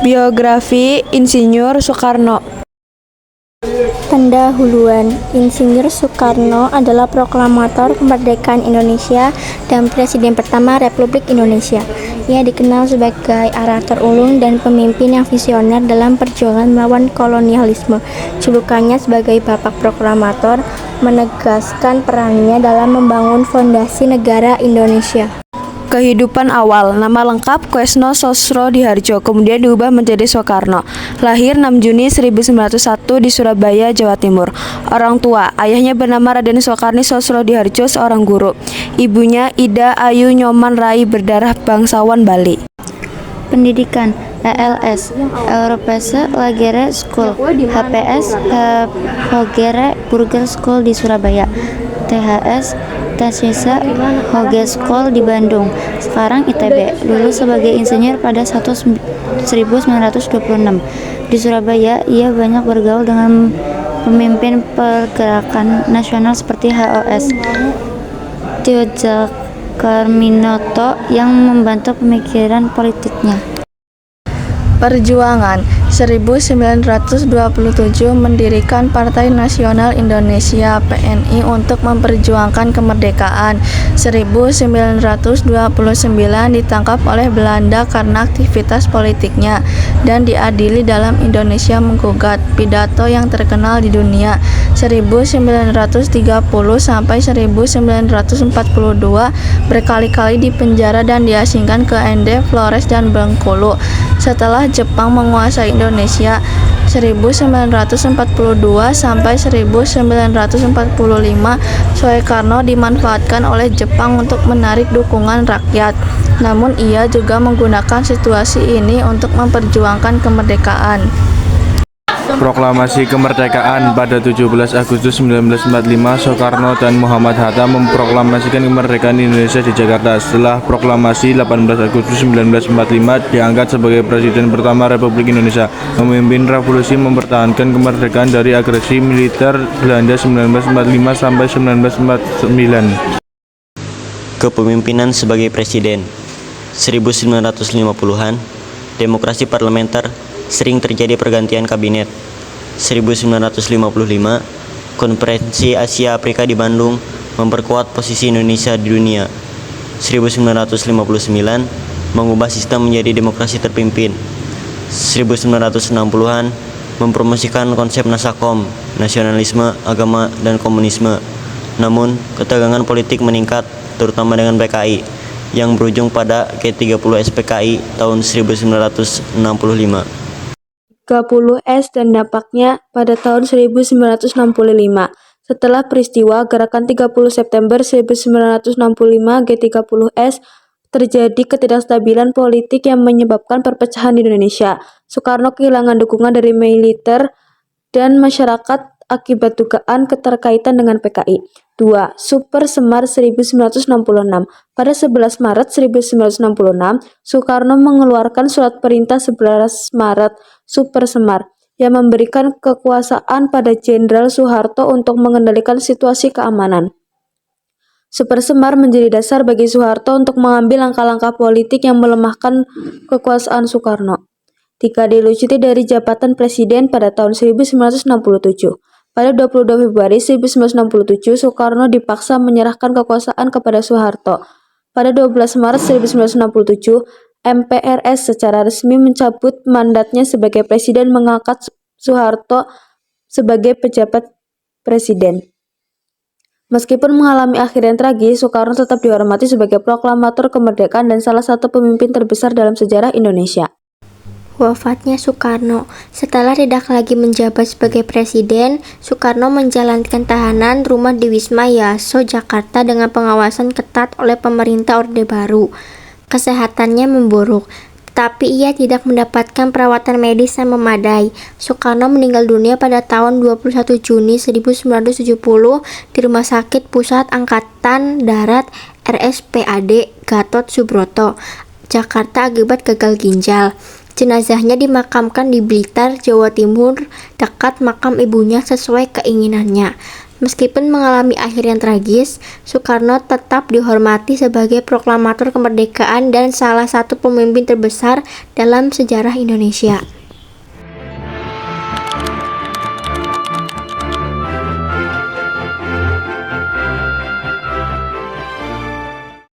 Biografi Insinyur Soekarno. Pendahuluan. Insinyur Soekarno adalah proklamator kemerdekaan Indonesia dan Presiden pertama Republik Indonesia. Ia dikenal sebagai orator ulung dan pemimpin yang visioner dalam perjuangan melawan kolonialisme. Julukannya sebagai Bapak Proklamator menegaskan perannya dalam membangun fondasi negara Indonesia. Kehidupan awal. Nama lengkap Koesno Sosrodihardjo, kemudian diubah menjadi Soekarno. Lahir 6 Juni 1901 di Surabaya, Jawa Timur. Orang tua, ayahnya bernama Raden Soekarni Sosrodihardjo, seorang guru. Ibunya Ida Ayu Nyoman Rai, berdarah bangsawan Bali. Pendidikan. ELS Europese Lagere School, HPS Hogere Burger School di Surabaya, THS Tasisa Hoge School di Bandung, sekarang ITB. Lulus sebagai insinyur pada 1926. Di Surabaya, ia banyak bergaul dengan pemimpin pergerakan nasional seperti HOS Tio Djakarminoto yang membantu pemikiran politiknya. Perjuangan. 1927 mendirikan Partai Nasional Indonesia (PNI) untuk memperjuangkan kemerdekaan. 1929 ditangkap oleh Belanda karena aktivitas politiknya dan diadili dalam Indonesia Menggugat, pidato yang terkenal di dunia. 1930 sampai 1942 berkali-kali dipenjara dan diasingkan ke Ende, Flores, dan Bengkulu. Setelah Jepang menguasai Indonesia 1942 sampai 1945, Soekarno dimanfaatkan oleh Jepang untuk menarik dukungan rakyat. Namun ia juga menggunakan situasi ini untuk memperjuangkan kemerdekaan. Proklamasi kemerdekaan pada 17 Agustus 1945, Soekarno dan Muhammad Hatta memproklamasikan kemerdekaan Indonesia di Jakarta. Setelah proklamasi 18 Agustus 1945, diangkat sebagai Presiden pertama Republik Indonesia, memimpin revolusi mempertahankan kemerdekaan dari agresi militer Belanda 1945 sampai 1949. Kepemimpinan sebagai Presiden. 1950-an, demokrasi parlementer, sering terjadi pergantian kabinet. 1955, Konferensi Asia Afrika di Bandung memperkuat posisi Indonesia di dunia. 1959, mengubah sistem menjadi demokrasi terpimpin. 1960-an, mempromosikan konsep Nasakom, nasionalisme, agama, dan komunisme. Namun, ketegangan politik meningkat, terutama dengan PKI, yang berujung pada G30 SPKI tahun 1965. 30S dan dampaknya pada tahun 1965. Setelah peristiwa Gerakan 30 September 1965 G30S, terjadi ketidakstabilan politik yang menyebabkan perpecahan di Indonesia. Soekarno kehilangan dukungan dari militer dan masyarakat akibat dugaan keterkaitan dengan PKI. 2. Super Semar 1966. Pada 11 Maret 1966, Soekarno mengeluarkan surat perintah 11 Maret Super Semar yang memberikan kekuasaan pada Jenderal Soeharto untuk mengendalikan situasi keamanan. Super Semar menjadi dasar bagi Soeharto untuk mengambil langkah-langkah politik yang melemahkan kekuasaan Soekarno. 3. Dilucuti dari jabatan presiden pada tahun 1967. Pada 22 Februari 1967, Soekarno dipaksa menyerahkan kekuasaan kepada Soeharto. Pada 12 Maret 1967, MPRS secara resmi mencabut mandatnya sebagai presiden, mengangkat Soeharto sebagai pejabat presiden. Meskipun mengalami akhir yang tragis, Soekarno tetap dihormati sebagai proklamator kemerdekaan dan salah satu pemimpin terbesar dalam sejarah Indonesia. Wafatnya Soekarno. Setelah tidak lagi menjabat sebagai presiden, Soekarno menjalankan tahanan rumah di Wisma Yaso, Jakarta dengan pengawasan ketat oleh pemerintah Orde Baru. Kesehatannya memburuk, tapi ia tidak mendapatkan perawatan medis yang memadai. Soekarno meninggal dunia pada tahun 21 Juni 1970 di Rumah Sakit Pusat Angkatan Darat RSPAD Gatot Subroto, Jakarta akibat gagal ginjal. Jenazahnya dimakamkan di Blitar, Jawa Timur, dekat makam ibunya sesuai keinginannya. Meskipun mengalami akhir yang tragis, Soekarno tetap dihormati sebagai proklamator kemerdekaan dan salah satu pemimpin terbesar dalam sejarah Indonesia.